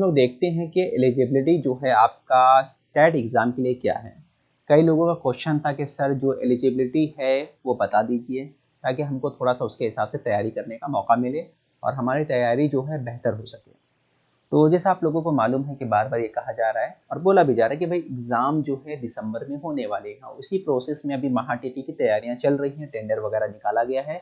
हम लोग देखते हैं कि एलिजिबिलिटी जो है आपका टेट एग्ज़ाम के लिए क्या है। कई लोगों का क्वेश्चन था कि सर जो एलिजिबिलिटी है वो बता दीजिए, ताकि हमको थोड़ा सा उसके हिसाब से तैयारी करने का मौका मिले और हमारी तैयारी जो है बेहतर हो सके। तो जैसा आप लोगों को मालूम है कि बार बार ये कहा जा रहा है और बोला भी जा रहा है कि भाई एग्ज़ाम जो है दिसंबर में होने वाले हैं। उसी प्रोसेस में अभी महाटीटी की तैयारियाँ चल रही हैं, टेंडर वगैरह निकाला गया है।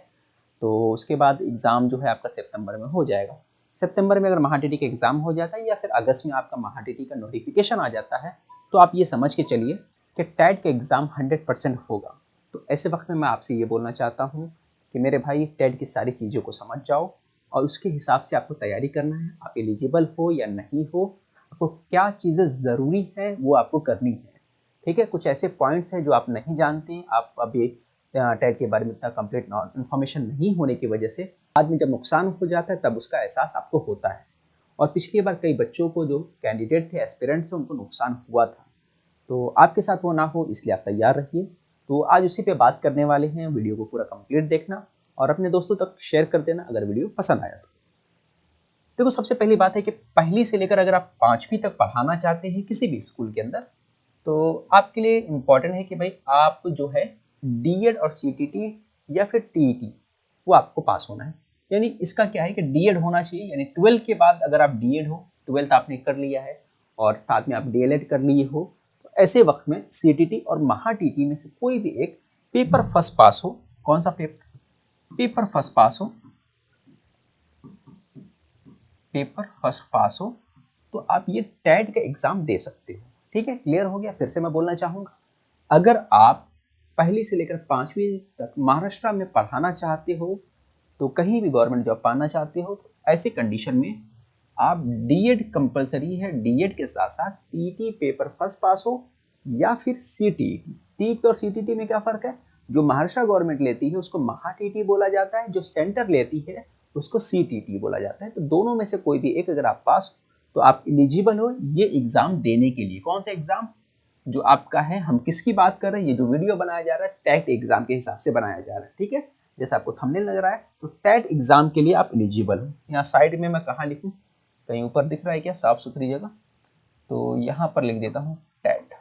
तो उसके बाद एग्ज़ाम जो है आपका सितंबर में हो जाएगा। सितंबर में अगर महाटीटी का एग्ज़ाम हो जाता है या फिर अगस्त में आपका महाटीटी का नोटिफिकेशन आ जाता है, तो आप ये समझ के चलिए कि टेट का एग्ज़ाम 100% होगा। तो ऐसे वक्त में मैं आपसे ये बोलना चाहता हूँ कि मेरे भाई टेट की सारी चीज़ों को समझ जाओ और उसके हिसाब से आपको तैयारी करना है। आप एलिजिबल हो या नहीं हो, आपको क्या चीज़ें ज़रूरी है वो आपको करनी है। ठीक है, कुछ ऐसे पॉइंट्स हैं जो आप नहीं जानते, आप अभी टेट के बारे में इतना कंप्लीट इन्फॉर्मेशन नहीं होने की वजह से बाद में जब नुकसान हो जाता है तब उसका एहसास आपको होता है। और पिछली बार कई बच्चों को जो कैंडिडेट थे, एस्पिरेंट्स थे, उनको नुकसान हुआ था। तो आपके साथ वो ना हो इसलिए आप तैयार रहिए। तो आज उसी पे बात करने वाले हैं। वीडियो को पूरा कंप्लीट देखना और अपने दोस्तों तक शेयर कर देना अगर वीडियो पसंद आया तो। देखो, सबसे पहली बात है कि पहली से लेकर अगर आप 5वीं तक पढ़ाना चाहते हैं किसी भी स्कूल के अंदर, तो आपके लिए इम्पॉर्टेंट है कि भाई आप जो है डीएड और सीटीटी या फिर टीईटी वो आपको पास होना है। यानी इसका क्या है कि डीएड होना चाहिए, यानी 12 के बाद अगर आप डीएड हो, 12th आपने कर लिया है और साथ में आप डीएलएड कर लिए हो, तो ऐसे वक्त में सीटीटी और महाटीटी में से कोई भी एक पेपर फर्स्ट पास हो। कौन सा पेपर फर्स्ट पास हो, पेपर फर्स्ट पास हो, तो आप ये टेट का एग्जाम दे सकते हो। ठीक है, क्लियर हो गया। फिर से मैं बोलना चाहूँगा, अगर आप पहली से लेकर 5वीं तक महाराष्ट्र में पढ़ाना चाहते हो, तो कहीं भी गवर्नमेंट जॉब पाना चाहते हो, तो ऐसी कंडीशन में आप डीएड कंपलसरी है। डीएड के साथ साथ टीटी पेपर फर्स्ट पास हो या फिर सीटीटी। टीटी और सीटीटी में क्या फ़र्क है? जो महाराष्ट्र गवर्नमेंट लेती है उसको महाटीटी बोला जाता है, जो सेंटर लेती है उसको सीटीटी बोला जाता है। तो दोनों में से कोई भी एक अगर आप पास हो तो आप एलिजिबल हो ये एग्ज़ाम देने के लिए। कौन सा एग्ज़ाम? जो आपका है। हम किसकी बात कर रहे हैं? ये जो वीडियो बनाया जा रहा है टेट एग्ज़ाम के हिसाब से बनाया जा रहा है। ठीक है, जैसे आपको थंबनेल लग रहा है, तो टेट एग्ज़ाम के लिए आप एलिजिबल हो। यहाँ साइड में मैं कहाँ लिखूँ? कहीं ऊपर दिख रहा है क्या साफ सुथरी जगह? तो यहाँ पर लिख देता हूँ टेट।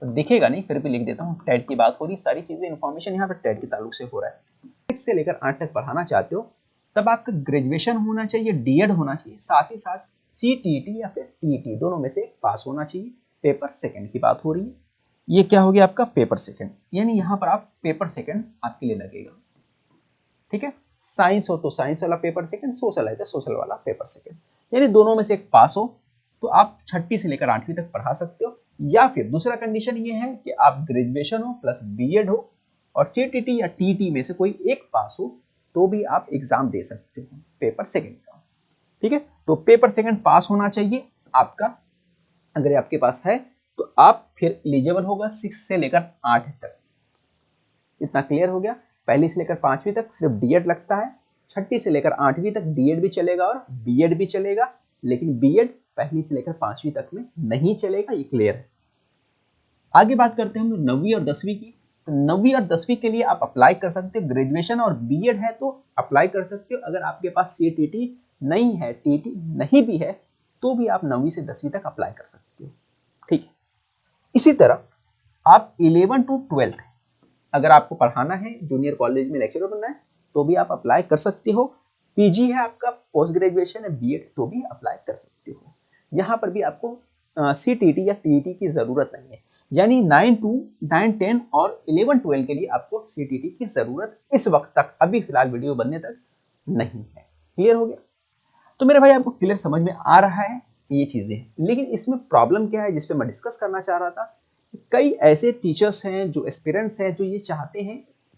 तो दिखेगा नहीं, फिर भी लिख देता हूँ। टेट की बात हो रही, सारी चीज़ें इन्फॉर्मेशन यहाँ पर टेट के ताल्लुक से हो रहा है। 6 से लेकर 8 तक पढ़ाना चाहते हो तब आपका ग्रेजुएशन होना चाहिए, डीएड होना चाहिए, साथ ही साथ सीटीटी या फिर टीटी दोनों में से पास होना चाहिए। पेपर सेकंड की बात हो रही है। ये क्या हो गया आपका? Paper second. यानी यहाँ पर आप पेपर सेकंड आपके लिए लगेगा। ठीक है, साइंस हो तो साइंस वाला पेपर सेकंड, सोशल है तो सोशल वाला पेपर सेकंड। यानी दोनों में से एक पास हो तो आप 6वीं से लेकर 8वीं तक पढ़ा सकते हो। या फिर दूसरा कंडीशन ये है कि आप ग्रेजुएशन हो प्लस बीएड हो और सीटीटी या टीटी में से कोई एक पास हो तो भी आप एग्जाम दे सकते हो पेपर सेकंड का। ठीक है, तो पेपर सेकंड पास होना चाहिए आपका। अगर आपके पास है तो आप फिर एलिजिबल होगा 6 से लेकर 8 तक। इतना क्लियर हो गया। पहली से लेकर 5वीं तक सिर्फ डीएड लगता है, 6वीं से लेकर 8वीं तक डीएड भी चलेगा और बीएड भी चलेगा, लेकिन बीएड पहली से लेकर 5वीं तक में नहीं चलेगा। ये क्लियर है। आगे बात करते हैं हम 9वीं और 10वीं की। तो 9वीं और 10वीं के लिए आप अप्लाई कर सकते हो। ग्रेजुएशन और बीएड है तो अप्लाई कर सकते हो। अगर आपके पास सीटीटी नहीं है, टीटी नहीं भी है, तो भी आप 9वीं से 10वीं तक अप्लाई कर सकते हो। ठीक है, इसी तरह आप 11 to 12 अगर आपको पढ़ाना है, जूनियर कॉलेज में लेक्चरर बनना है, तो भी आप अप्लाई कर सकते हो। पीजी है आपका, पोस्ट ग्रेजुएशन है, बीएड, तो भी अप्लाई कर सकते हो। यहाँ पर भी आपको सीटीटी या टीटी की जरूरत नहीं है। यानी 9 10 और 11 12 के लिए आपको सीटीटी की जरूरत इस वक्त तक, अभी फिलहाल वीडियो बनने तक नहीं है। क्लियर हो गया? तो मेरे भाई आपको क्लियर समझ में आ रहा है ये चीजें। लेकिन इसमें प्रॉब्लम क्या है जिस पे मैं डिस्कस करना चाह रहा था, कई ऐसे टीचर्स हैं जो एस्पिरेंट्स हैं जो ये चाहते हैं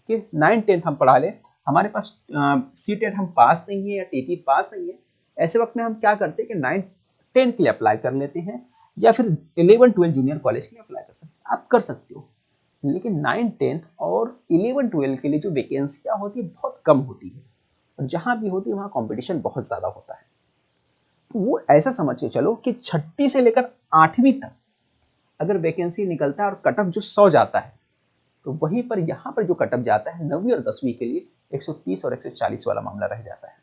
कि 9 10 हम पढ़ा लें, हमारे पास सीटेट हम पास नहीं है या टीटी पास नहीं है। ऐसे वक्त में हम क्या करते हैं कि 9 10 के लिए अप्लाई कर लेते हैं या फिर 11 12 जूनियर कॉलेज के लिए अप्लाई कर सकते हैं। आप कर सकते हो, लेकिन 9 10 और 11 12 के लिए जो वैकेंसियाँ होती है बहुत कम होती है, और जहाँ भी होती है वहाँ कॉम्पिटिशन बहुत ज़्यादा होता है। तो वो ऐसा समझ के चलो कि 6वीं से लेकर 8वीं तक अगर वैकेंसी निकलता है और कटअप जो 100 जाता है, तो वहीं पर यहाँ पर जो कटअप जाता है 9वीं और 10वीं के लिए 130 और 140 वाला मामला रह जाता है।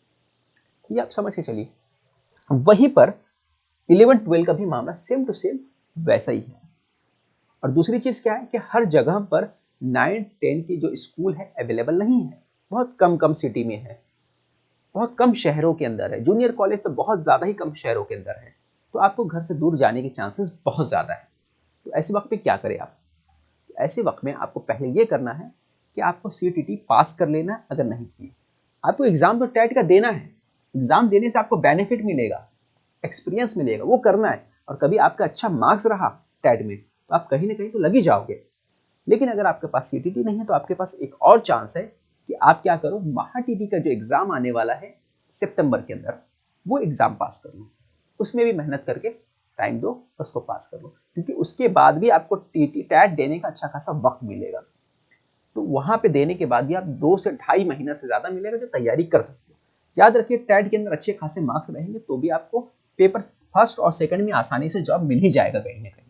ये आप समझ के चलिए। वहीं पर 11-12 का भी मामला सेम टू सेम वैसा ही है। और दूसरी चीज़ क्या है कि हर जगह पर 9-10 की जो स्कूल है अवेलेबल नहीं है, बहुत कम कम सिटी में है, बहुत कम शहरों के अंदर है। जूनियर कॉलेज तो बहुत ज़्यादा ही कम शहरों के अंदर है, तो आपको घर से दूर जाने के चांसेस बहुत ज़्यादा है। तो ऐसे वक्त में क्या करें आप? ऐसे वक्त में आपको पहले ये करना है कि आपको CTT पास कर लेना है। अगर नहीं किए, आपको एग्ज़ाम तो टेट का देना है। एग्ज़ाम देने से आपको बेनिफिट मिलेगा, एक्सपीरियंस मिलेगा, वो करना है। और कभी आपका अच्छा मार्क्स रहा टेट में तो आप कहीं ना कहीं तो लग ही जाओगे। लेकिन अगर आपके पास CTT नहीं है तो आपके पास एक और चांस है कि आप क्या करो, महाटीटी का जो एग्ज़ाम आने वाला है सितंबर के अंदर, वो एग्ज़ाम पास कर लो। उसमें भी मेहनत करके टाइम दो, उसको पास कर लो, क्योंकि उसके बाद भी आपको टेट देने का अच्छा खासा वक्त मिलेगा। तो वहाँ पे देने के बाद भी आप 2 से 2.5 महीना से ज़्यादा मिलेगा जो तैयारी कर सकते हो। याद रखिए, टेट के अंदर अच्छे खासे मार्क्स रहेंगे तो भी आपको पेपर फर्स्ट और सेकंड में आसानी से जॉब मिल ही जाएगा कहीं ना कहीं।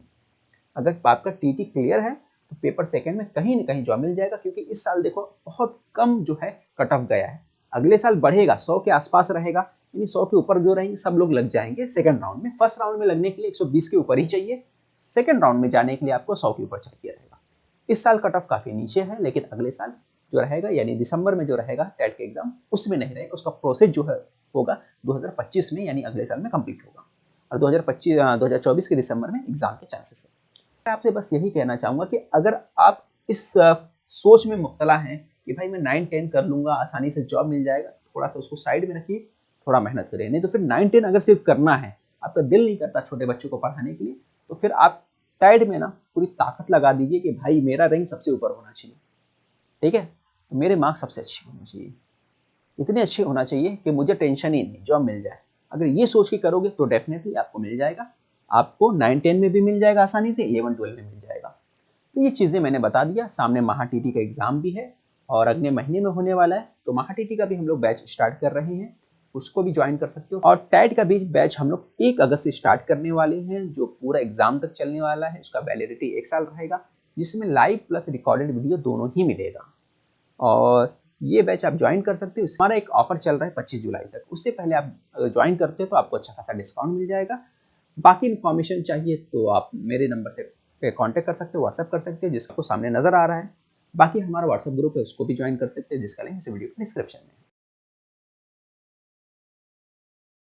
अगर आपका TT क्लियर है तो पेपर सेकंड में कहीं ना कहीं जॉब मिल जाएगा, क्योंकि इस साल देखो बहुत कम जो है कट ऑफ गया है। अगले साल बढ़ेगा, 100 के आसपास रहेगा, यानी 100 के ऊपर जो रहेंगे सब लोग लग जाएंगे सेकंड राउंड में। फर्स्ट राउंड में लगने के लिए 120 के ऊपर ही चाहिए, सेकंड राउंड में जाने के लिए आपको 100 के ऊपर चाहिए रहेगा। इस साल कट ऑफ काफी नीचे है, लेकिन अगले साल जो रहेगा यानी दिसंबर में जो रहेगा टेट के एग्जाम, उसमें नहीं रहेगा। उसका प्रोसेस जो है होगा 2025 में, यानी अगले साल में कंप्लीट होगा। और 2024 के दिसंबर में एग्जाम के चांसेस है। मैं आपसे बस यही कहना चाहूँगा कि अगर आप इस सोच में मुब्तला हैं कि भाई मैं 9-10 कर लूँगा, आसानी से जॉब मिल जाएगा, थोड़ा सा उसको साइड में रखिए, थोड़ा मेहनत करिए। नहीं तो फिर 9-10 अगर सिर्फ करना है, आपका दिल नहीं करता छोटे बच्चों को पढ़ाने के लिए, तो फिर आप साइड में ना पूरी ताकत लगा दीजिए कि भाई मेरा रैंक सबसे ऊपर होना चाहिए, ठीक है, तो मेरे मार्क्स सबसे अच्छे होने चाहिए, इतने अच्छे होना चाहिए कि मुझे टेंशन ही नहीं, जॉब मिल जाए। अगर ये सोच के करोगे तो डेफिनेटली आपको मिल जाएगा। आपको 9-10 में भी मिल जाएगा आसानी से, 11-12 में मिल जाएगा। तो ये चीज़ें मैंने बता दिया। सामने महाटीटी का एग्ज़ाम भी है और अगले महीने में होने वाला है, तो महाटीटी का भी हम लोग बैच स्टार्ट कर रहे हैं, उसको भी ज्वाइन कर सकते हो। और टेट का भी बैच हम लोग 1 अगस्त से स्टार्ट करने वाले हैं, जो पूरा एग्ज़ाम तक चलने वाला है। उसका वैलिडिटी 1 साल रहेगा, जिसमें लाइव प्लस रिकॉर्डेड वीडियो दोनों ही मिलेगा। और ये बैच आप ज्वाइन कर सकते हो। हमारा एक ऑफर चल रहा है 25 जुलाई तक, उससे पहले आप अगर ज्वाइन करते हो तो आपको अच्छा खासा डिस्काउंट मिल जाएगा। बाकी इन्फॉर्मेशन चाहिए तो आप मेरे नंबर से कांटेक्ट कर सकते हो, व्हाट्सएप कर सकते हो, जिसको सामने नजर आ रहा है। बाकी हमारा व्हाट्सएप ग्रुप है, उसको भी ज्वाइन कर सकते हैं, जिसका लिंक इस वीडियो के डिस्क्रिप्शन में है।